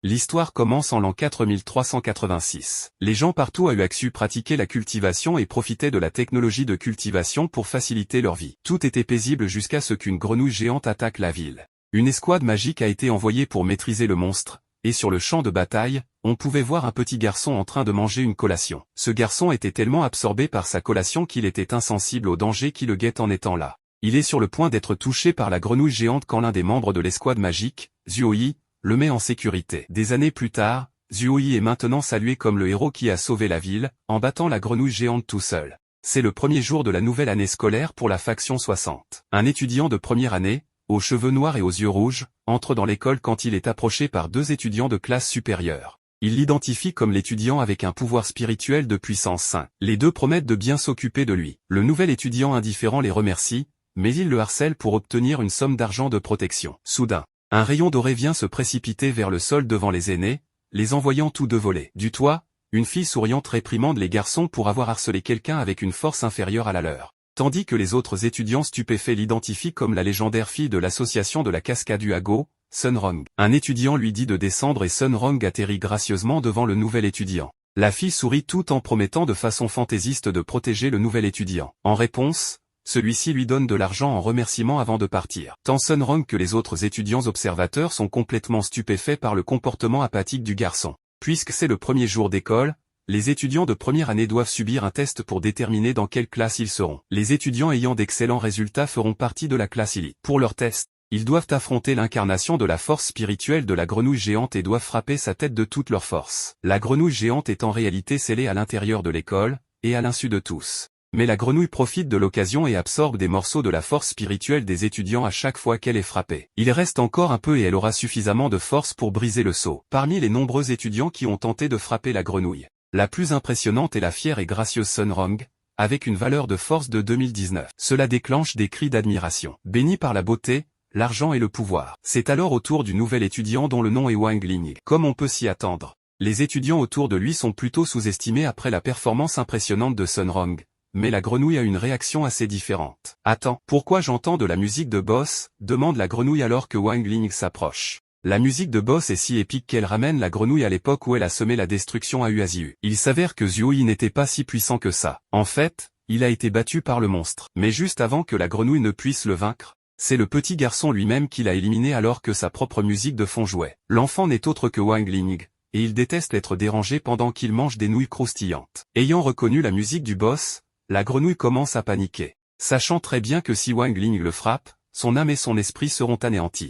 L'histoire commence en l'an 4386. Les gens partout à Uaxu pratiquaient la cultivation et profitaient de la technologie de cultivation pour faciliter leur vie. Tout était paisible jusqu'à ce qu'une grenouille géante attaque la ville. Une escouade magique a été envoyée pour maîtriser le monstre, et sur le champ de bataille, on pouvait voir un petit garçon en train de manger une collation. Ce garçon était tellement absorbé par sa collation qu'il était insensible au danger qui le guette en étant là. Il est sur le point d'être touché par la grenouille géante quand l'un des membres de l'escouade magique, Zuoyi, le met en sécurité. Des années plus tard, Zuoyi est maintenant salué comme le héros qui a sauvé la ville, en battant la grenouille géante tout seul. C'est le premier jour de la nouvelle année scolaire pour la faction 60. Un étudiant de première année, aux cheveux noirs et aux yeux rouges, entre dans l'école quand il est approché par deux étudiants de classe supérieure. Il l'identifie comme l'étudiant avec un pouvoir spirituel de puissance 5. Les deux promettent de bien s'occuper de lui. Le nouvel étudiant indifférent les remercie, mais il le harcèle pour obtenir une somme d'argent de protection. Soudain, un rayon doré vient se précipiter vers le sol devant les aînés, les envoyant tous deux voler. Du toit, une fille souriante réprimande les garçons pour avoir harcelé quelqu'un avec une force inférieure à la leur. Tandis que les autres étudiants stupéfaits l'identifient comme la légendaire fille de l'association de la cascade Uago, Sunrong. Un étudiant lui dit de descendre et Sunrong atterrit gracieusement devant le nouvel étudiant. La fille sourit tout en promettant de façon fantaisiste de protéger le nouvel étudiant. En réponse, celui-ci lui donne de l'argent en remerciement avant de partir. Tant Sunrong que les autres étudiants observateurs sont complètement stupéfaits par le comportement apathique du garçon. Puisque c'est le premier jour d'école, les étudiants de première année doivent subir un test pour déterminer dans quelle classe ils seront. Les étudiants ayant d'excellents résultats feront partie de la classe élite. Pour leur test, ils doivent affronter l'incarnation de la force spirituelle de la grenouille géante et doivent frapper sa tête de toute leur force. La grenouille géante est en réalité scellée à l'intérieur de l'école, et à l'insu de tous. Mais la grenouille profite de l'occasion et absorbe des morceaux de la force spirituelle des étudiants à chaque fois qu'elle est frappée. Il reste encore un peu et elle aura suffisamment de force pour briser le sceau. Parmi les nombreux étudiants qui ont tenté de frapper la grenouille, la plus impressionnante est la fière et gracieuse Sunrong, avec une valeur de force de 2019. Cela déclenche des cris d'admiration. Béni par la beauté, l'argent et le pouvoir. C'est alors au tour du nouvel étudiant dont le nom est Wang Ling. Comme on peut s'y attendre, les étudiants autour de lui sont plutôt sous-estimés après la performance impressionnante de Sunrong, mais la grenouille a une réaction assez différente. « Attends, pourquoi j'entends de la musique de boss ?» demande la grenouille alors que Wang Ling s'approche. La musique de boss est si épique qu'elle ramène la grenouille à l'époque où elle a semé la destruction à Uaziu. Il s'avère que Zuoyi n'était pas si puissant que ça. En fait, il a été battu par le monstre. Mais juste avant que la grenouille ne puisse le vaincre, c'est le petit garçon lui-même qui l'a éliminé alors que sa propre musique de fond jouait. L'enfant n'est autre que Wang Ling, et il déteste être dérangé pendant qu'il mange des nouilles croustillantes. Ayant reconnu la musique du boss, la grenouille commence à paniquer, sachant très bien que si Wang Ling le frappe, son âme et son esprit seront anéantis.